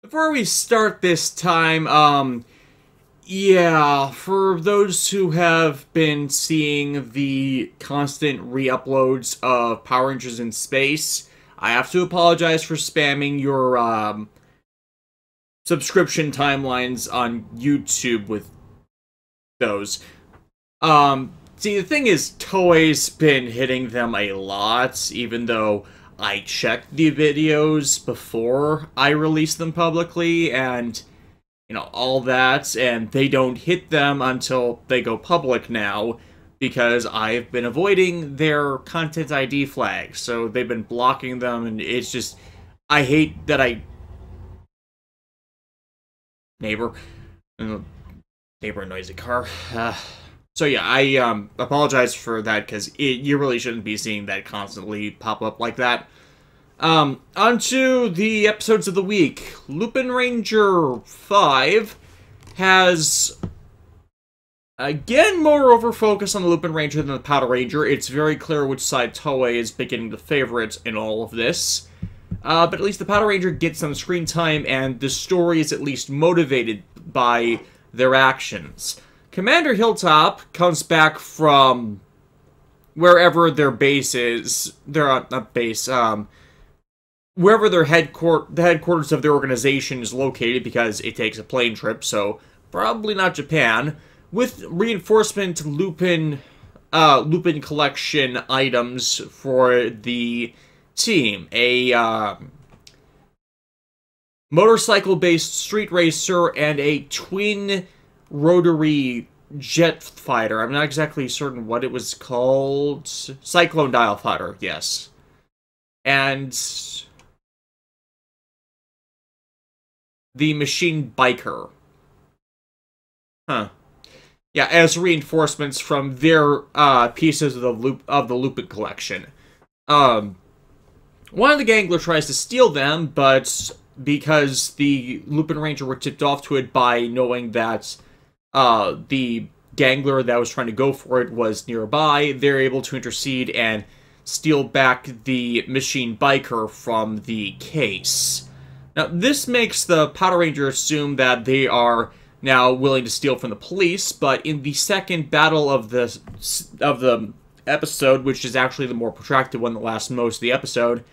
Before we start this time, yeah, for those who have been seeing the constant re-uploads of Power Rangers in Space, I have to apologize for spamming your, subscription timelines on YouTube with those. See, the thing is, Toei's been hitting them a lot, even though I checked the videos before I released them publicly, and, you know, all that, and they don't hit them until they go public now, because I've been avoiding their content ID flags, so they've been blocking them, and it's just, I hate that Neighbor noisy car. So yeah, I apologize for that, because you really shouldn't be seeing that constantly pop up like that. Onto the episodes of the week. Lupin Ranger 5 has, again, more over-focus on the Lupin Ranger than the Patranger. It's very clear which side Toei is beginning to favorite in all of this. But at least the Patranger gets some screen time, and the story is at least motivated by their actions. Commander Hilltop comes back from wherever their base is. Not base, wherever the headquarters of their organization is located, because it takes a plane trip, so probably not Japan, with reinforcement Lupin collection items for the team. A motorcycle-based street racer and a twin rotary jet fighter. I'm not exactly certain what it was called. Cyclone dial fighter, yes. And the machine biker. Huh. Yeah, as reinforcements from their pieces of the Lupin collection. One of the Gangler tries to steal them, but because the Lupin Ranger were tipped off to it by knowing that the Gangler that was trying to go for it was nearby, they're able to intercede and steal back the machine biker from the case. Now, this makes the Power Ranger assume that they are now willing to steal from the police, but in the second battle of the episode, which is actually the more protracted one that lasts most of the episode,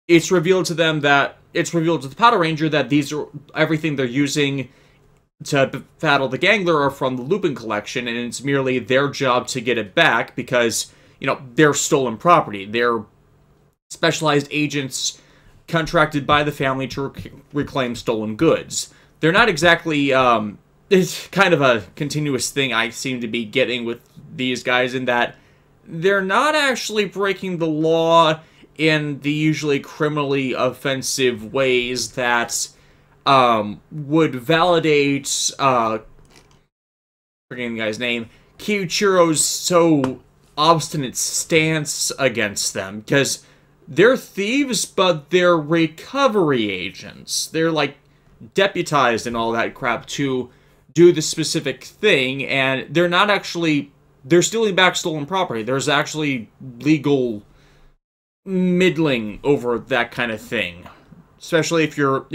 it's revealed to the Power Ranger that everything they're using to battle the Gangler are from the Lupin collection, and it's merely their job to get it back because, you know, they're stolen property. They're specialized agents contracted by the family to reclaim stolen goods. They're not exactly, it's kind of a continuous thing I seem to be getting with these guys, in that they're not actually breaking the law in the usually criminally offensive ways that would validate, forgetting the guy's name, Keiichiro's so obstinate stance against them, because they're thieves, but they're recovery agents. They're, like, deputized and all that crap to do the specific thing, and they're not actually, they're stealing back stolen property. There's actually legal middling over that kind of thing, especially if they're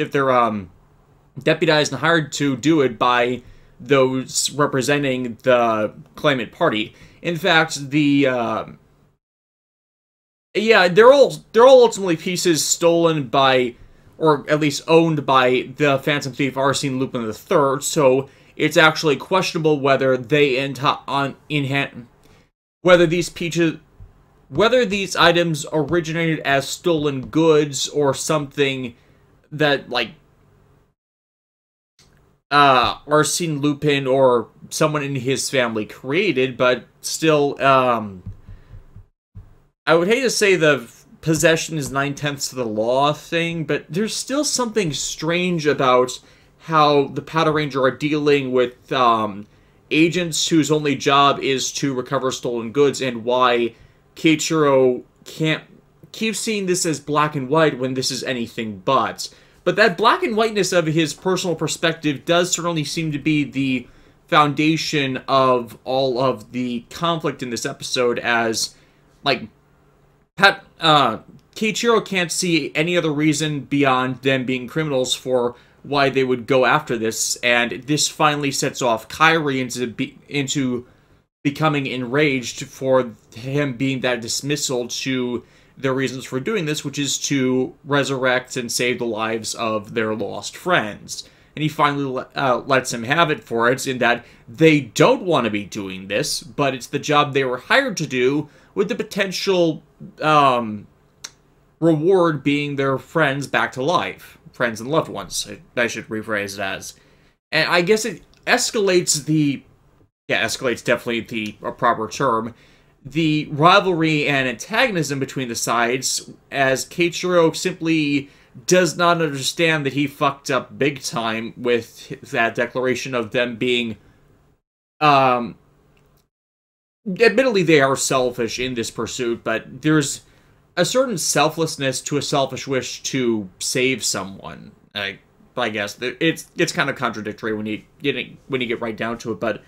deputized and hired to do it by those representing the claimant party. In fact, they're all ultimately pieces stolen by, or at least owned by, the Phantom Thief Arsene Lupin III, so it's actually questionable whether whether these items originated as stolen goods or something that, like, Arsene Lupin or someone in his family created, but still, I would hate to say the possession is 9/10 of the law thing, but there's still something strange about how the Power Ranger are dealing with, agents whose only job is to recover stolen goods, and why Keiichiro can't keep seeing this as black and white when this is anything but. But that black and whiteness of his personal perspective does certainly seem to be the foundation of all of the conflict in this episode, as, like, Keiichiro can't see any other reason beyond them being criminals for why they would go after this, and this finally sets off Kairi into becoming enraged for him being that dismissal to their reasons for doing this, which is to resurrect and save the lives of their lost friends. And he finally lets him have it for it, in that they don't want to be doing this, but it's the job they were hired to do, with the potential reward being their friends back to life. Friends and loved ones, I should rephrase it as. And I guess it escalates the... Yeah, escalate's definitely the proper term. The rivalry and antagonism between the sides, as Keiichiro simply does not understand that he fucked up big time with that declaration of them being... admittedly, they are selfish in this pursuit, but there's a certain selflessness to a selfish wish to save someone. I guess it's kind of contradictory when you get right down to it, but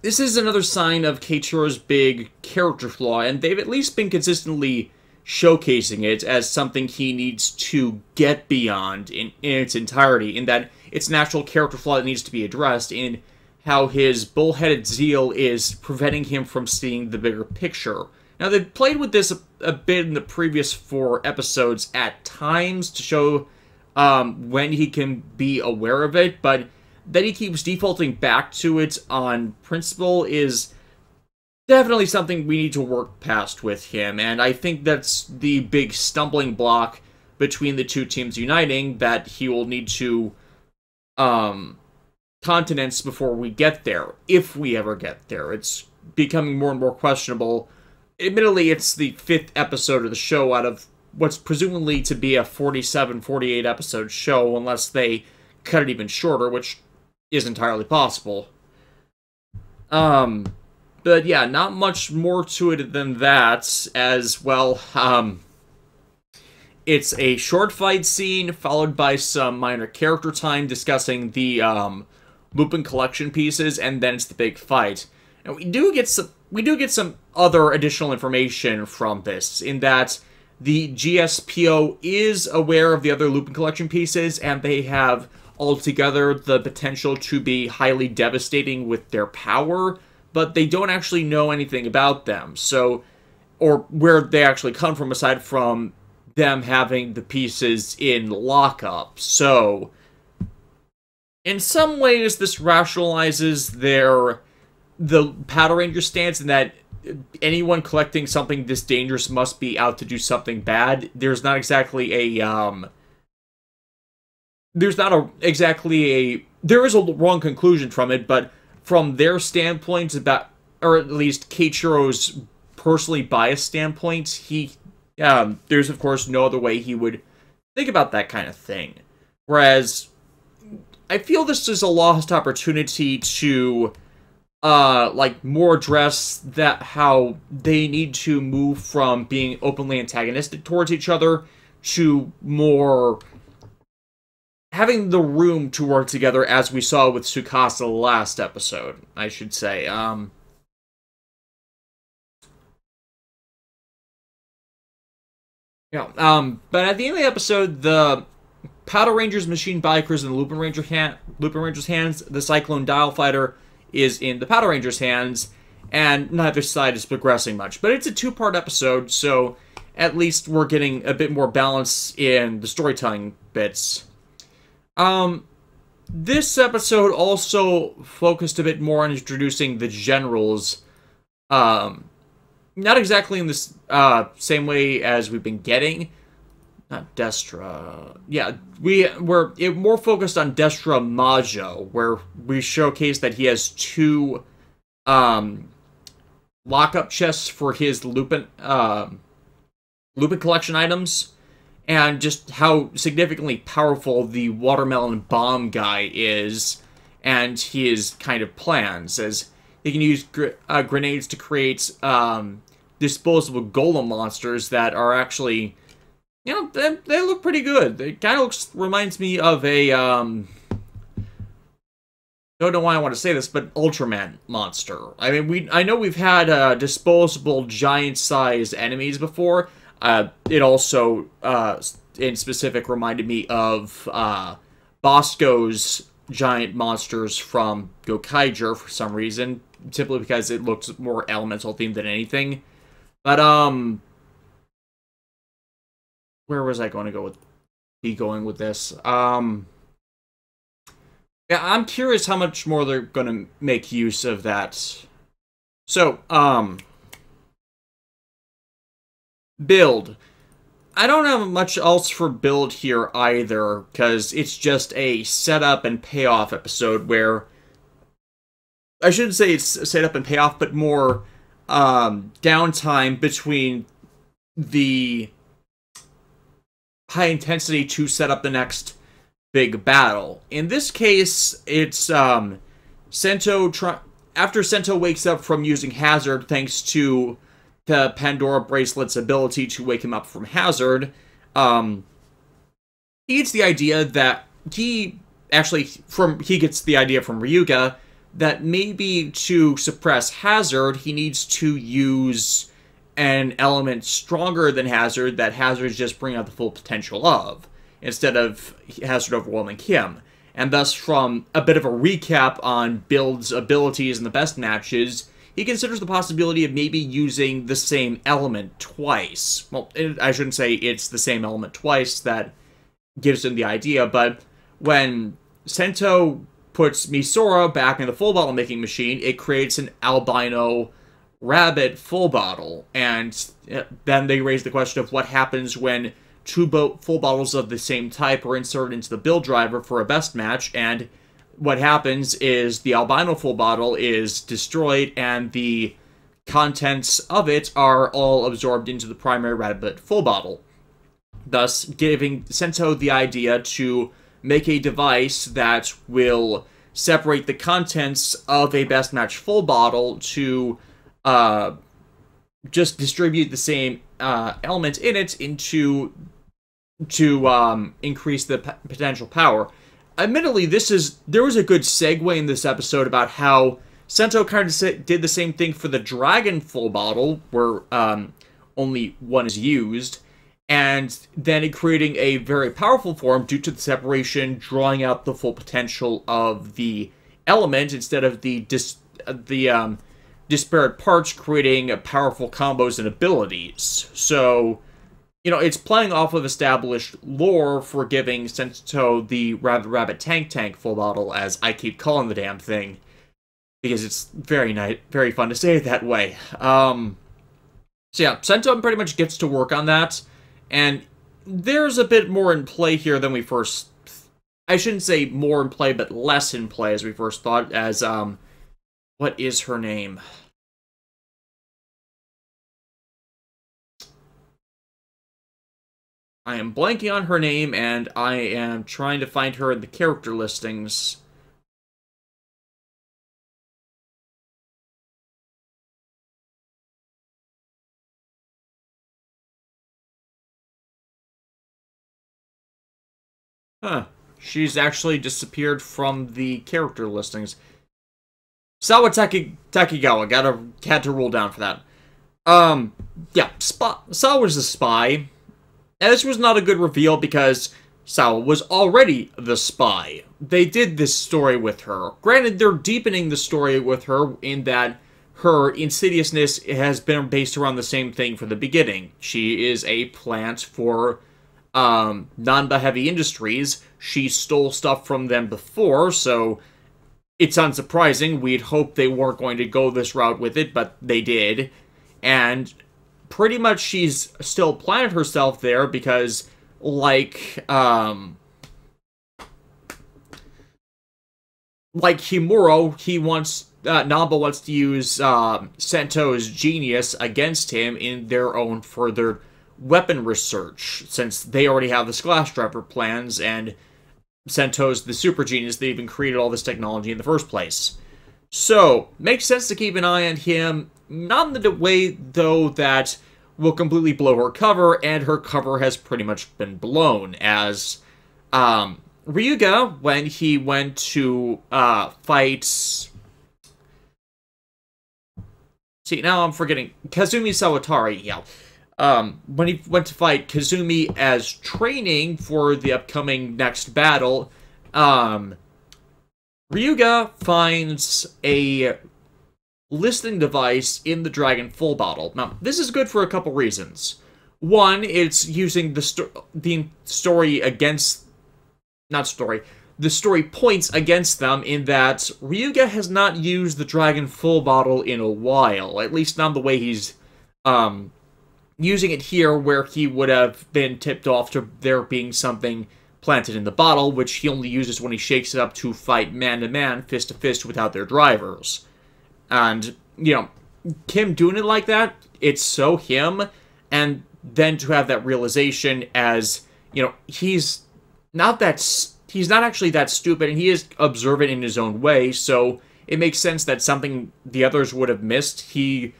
this is another sign of Keiichiro's big character flaw, and they've at least been consistently showcasing it as something he needs to get beyond in its entirety, in that it's natural character flaw that needs to be addressed, in how his bullheaded zeal is preventing him from seeing the bigger picture. Now, they've played with this a bit in the previous 4 episodes at times to show when he can be aware of it, but that he keeps defaulting back to it on principle is definitely something we need to work past with him, and I think that's the big stumbling block between the two teams uniting that he will need to continents before we get there, if we ever get there. It's becoming more and more questionable. Admittedly, it's the 5th episode of the show out of what's presumably to be a 47, 48 episode show, unless they cut it even shorter, which is entirely possible. But yeah, not much more to it than that, as well. It's a short fight scene, followed by some minor character time discussing the Lupin collection pieces, and then it's the big fight. And we do get some other additional information from this, in that the GSPO is aware of the other Lupin collection pieces, and they have altogether the potential to be highly devastating with their power, but they don't actually know anything about them, so, or where they actually come from, aside from them having the pieces in lockup. So in some ways, this rationalizes the Patranger stance, in that anyone collecting something this dangerous must be out to do something bad. There's not exactly a there is a wrong conclusion from it, but from their standpoint about, or at least Keiichiro's personally biased standpoint, there's of course no other way he would think about that kind of thing. Whereas I feel this is a lost opportunity to more address that, how they need to move from being openly antagonistic towards each other to more having the room to work together, as we saw with Tsukasa last episode, I should say. But at the end of the episode, the Patranger's machine bikers in the Lupin Ranger's hands, the Cyclone Dial Fighter is in the Patranger's hands, and neither side is progressing much. But it's a 2-part episode, so at least we're getting a bit more balance in the storytelling bits. This episode also focused a bit more on introducing the generals, not exactly in this same way as we've been getting. Not Destra. Yeah, we're more focused on Destra Majo, where we showcase that he has 2 lockup chests for his Lupin collection items, and just how significantly powerful the watermelon bomb guy is, and his kind of plans, as he can use grenades to create disposable golem monsters that are actually, you know, they look pretty good. It kind of reminds me of a don't know why I want to say this, but Ultraman monster. I mean, I know we've had disposable giant-sized enemies before. It also, in specific, reminded me of Bosco's giant monsters from Keiichiro for some reason, simply because it looks more elemental themed than anything. But where was I going to be going with this? Yeah, I'm curious how much more they're going to make use of that. So, build. I don't have much else for build here either, because it's just a setup and payoff episode where... I shouldn't say it's setup and payoff, but more downtime between the high intensity to set up the next big battle. In this case, it's Sento after Sento wakes up from using Hazard thanks to the Pandora Bracelet's ability to wake him up from Hazard, he gets the idea that he gets the idea from Ryuga that maybe to suppress Hazard, he needs to use an element stronger than Hazard that Hazard's just bringing out the full potential of, instead of Hazard overwhelming him. And thus, from a bit of a recap on Build's abilities in the best matches, he considers the possibility of maybe using the same element twice. Well, I shouldn't say it's the same element twice that gives him the idea, but when Sento puts Misora back in the full bottle making machine, it creates an albino rabbit full bottle. And then they raise the question of what happens when two full bottles of the same type are inserted into the build driver for a best match, and what happens is the albino full bottle is destroyed and the contents of it are all absorbed into the primary rabbit full bottle, thus giving Sento the idea to make a device that will separate the contents of a best match full bottle to just distribute the same element in it to increase the potential power. Admittedly, there was a good segue in this episode about how Sento kind of did the same thing for the Dragon full bottle, where only one is used, and then creating a very powerful form due to the separation, drawing out the full potential of the element instead of the disparate parts creating powerful combos and abilities. So, you know, it's playing off of established lore for giving Sento the RabbitRabbitTankTank full bottle, as I keep calling the damn thing, because it's very nice, very fun to say it that way. So yeah, Sento pretty much gets to work on that, and there's a bit more in play here than we first... I shouldn't say more in play, but less in play as we first thought, as, what is her name? I am blanking on her name, and I am trying to find her in the character listings. Huh. She's actually disappeared from the character listings. Sawa Takigawa, had to rule down for that. Yeah, Sawa's a spy. And this was not a good reveal because Sawa was already the spy. They did this story with her. Granted, they're deepening the story with her in that her insidiousness has been based around the same thing from the beginning. She is a plant for Nanba Heavy Industries. She stole stuff from them before, so it's unsurprising. We'd hoped they weren't going to go this route with it, but they did. And pretty much she's still planted herself there because, like Himuro, Nanba wants to use Sento's genius against him in their own further weapon research, since they already have the Splash Driver plans, and Sento's the super genius that even created all this technology in the first place. So, makes sense to keep an eye on him, not in the way, though, that will completely blow her cover, and her cover has pretty much been blown, as Ryuga, when he went to fight... See, now I'm forgetting. Kazumi Sawatari, yeah. When he went to fight Kazumi as training for the upcoming next battle, Ryuga finds a listening device in the Dragon Full bottle. Now, this is good for a couple reasons. One, it's using the story against... Not story. The story points against them in that Ryuga has not used the Dragon Full bottle in a while. At least not the way he's using it here, where he would have been tipped off to there being something planted in the bottle, which he only uses when he shakes it up to fight man-to-man, fist-to-fist without their drivers. And, you know, him doing it like that, it's so him, and then to have that realization as, you know, he's not actually that stupid, and he is observant in his own way, so it makes sense that something the others would have missed, he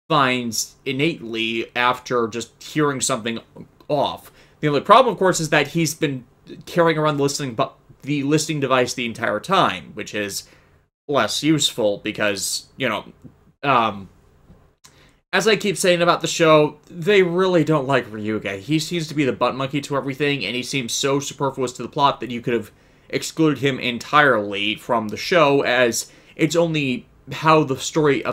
finds innately after just hearing something off. The only problem, of course, is that he's been carrying around the listening device the entire time, which is less useful because, you know, as I keep saying about the show, they really don't like Ryuga. He seems to be the butt monkey to everything, and he seems so superfluous to the plot that you could have excluded him entirely from the show, as it's only how the story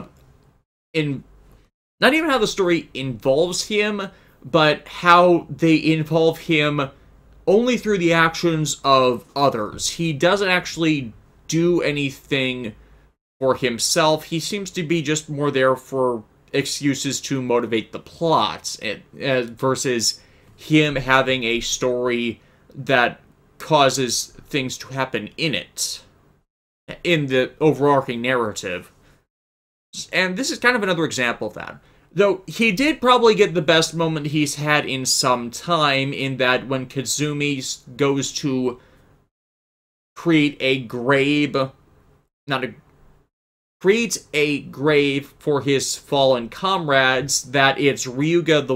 not even how the story involves him, but how they involve him only through the actions of others. He doesn't actually do anything for himself. He seems to be just more there for excuses to motivate the plot, versus him having a story that causes things to happen in it, in the overarching narrative. And this is kind of another example of that. Though, he did probably get the best moment he's had in some time, in that when Kazumi goes to create a grave... creates a grave for his fallen comrades, that it's Ryuga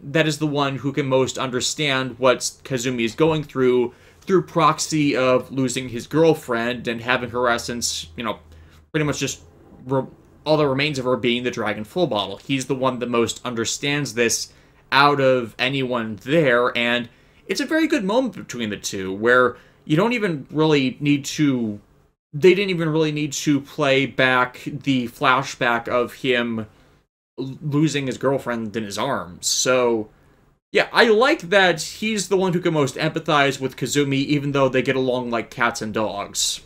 that is the one who can most understand what Kazumi is going through proxy of losing his girlfriend and having her essence, you know, pretty much just all that remains of her being the Dragon Full bottle. He's the one that most understands this out of anyone there, and it's a very good moment between the two, where you don't even really need to... They didn't even really need to play back the flashback of him losing his girlfriend in his arms. So, yeah, I like that he's the one who can most empathize with Kazumi, even though they get along like cats and dogs.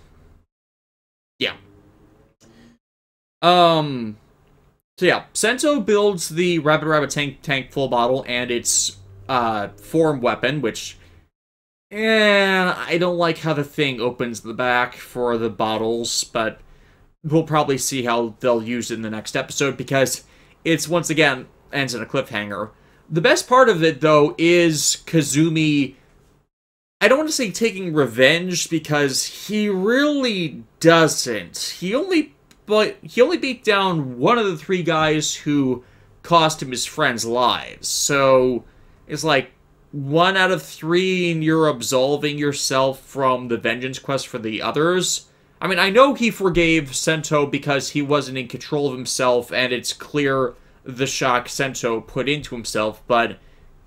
Yeah. So yeah, Sento builds the RabbitRabbitTankTank full bottle and its form weapon, which... I don't like how the thing opens the back for the bottles, but we'll probably see how they'll use it in the next episode, because it's, once again, ends in a cliffhanger. The best part of it, though, is Kazumi... I don't want to say taking revenge, because he really doesn't. He only beat down one of the three guys who cost him his friends' lives. So, it's like 1 out of 3 and you're absolving yourself from the vengeance quest for the others. I mean, I know he forgave Sento because he wasn't in control of himself, and it's clear the shock Sento put into himself, but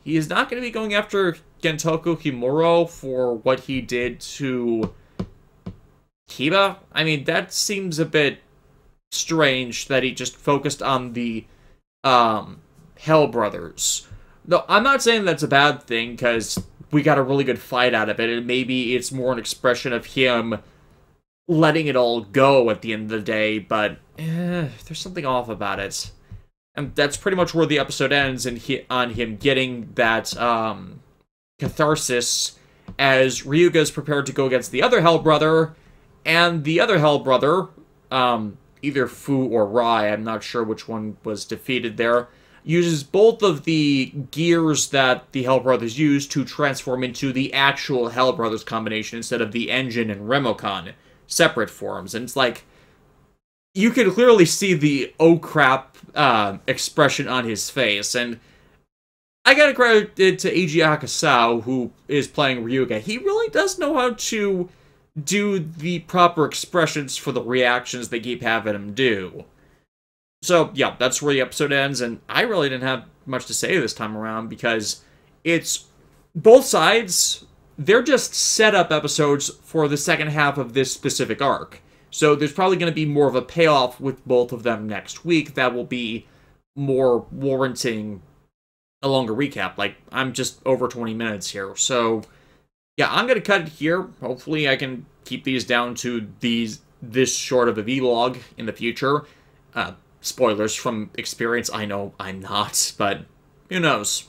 he is not going to be going after Gentoku Himuro for what he did to Kiba. I mean, that seems a bit strange that he just focused on the Hell Brothers. No, I'm not saying that's a bad thing, because we got a really good fight out of it, and maybe it's more an expression of him letting it all go at the end of the day, but there's something off about it. And that's pretty much where the episode ends, and on him getting that catharsis, as Ryuga's prepared to go against the other Hell Brother, and the other Hell Brother, either Fu or Rai, I'm not sure which one was defeated there, uses both of the gears that the Hell Brothers use to transform into the actual Hell Brothers combination instead of the engine and Remocon separate forms. And it's like, you can clearly see the oh crap expression on his face. And I gotta credit it to Eiji Akasawa, who is playing Ryuga. He really does know how to do the proper expressions for the reactions they keep having him do. So, yeah, that's where the episode ends, and I really didn't have much to say this time around, because it's both sides, they're just setup episodes for the second half of this specific arc. So there's probably going to be more of a payoff with both of them next week that will be more warranting a longer recap. Like, I'm just over 20 minutes here, so yeah, I'm going to cut it here. Hopefully I can keep these down to this short of a vlog in the future. Spoilers from experience, I know I'm not, but who knows.